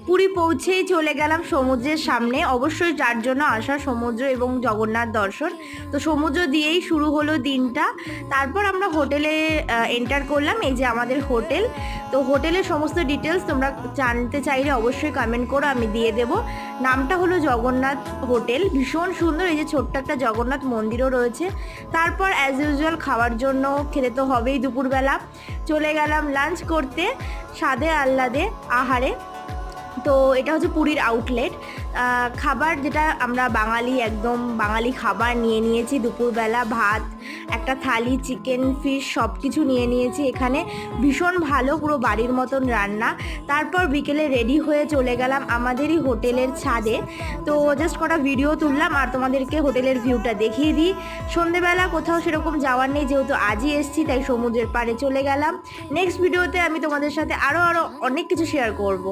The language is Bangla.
পুরী পৌঁছেই চলে গেলাম সমুদ্রের সামনে। অবশ্যই যার জন্য আসা সমুদ্র এবং জগন্নাথ দর্শন, তো সমুদ্র দিয়েই শুরু হলো দিনটা। তারপর আমরা হোটেলে এন্টার করলাম। এই যে আমাদের হোটেল। তো হোটেলের সমস্ত ডিটেলস তোমরা জানতে চাইলে অবশ্যই কমেন্ট করো, আমি দিয়ে দেবো। নামটা হলো জগন্নাথ হোটেল, ভীষণ সুন্দর। এই যে ছোট্ট একটা জগন্নাথ মন্দিরও রয়েছে। তারপর অ্যাজ ইউজুয়াল খাওয়ার জন্য খেতে তো হবেই। দুপুরবেলা চলে গেলাম লাঞ্চ করতে স্বাদে আহ্লাদে আহারে। তো এটা হচ্ছে পুরীর আউটলেট। খাবার যেটা আমরা বাঙালি, একদম বাঙালি খাবার নিয়ে নিয়েছি। দুপুরবেলা ভাত, একটা থালি, চিকেন, ফিশ সব কিছু নিয়ে নিয়েছি এখানে। ভীষণ ভালো, পুরো বাড়ির মতন রান্না। তারপর বিকেলে রেডি হয়ে চলে গেলাম আমাদেরই হোটেলের ছাদে। তো জাস্ট কটা ভিডিও তুললাম আর তোমাদেরকে হোটেলের ভিউটা দেখিয়ে দিই। সন্ধেবেলা কোথাও সেরকম যাওয়ার নেই, যেহেতু আজই এসেছি, তাই সমুদ্রের পাড়ে চলে গেলাম। নেক্সট ভিডিওতে আমি তোমাদের সাথে আরও অনেক কিছু শেয়ার করব।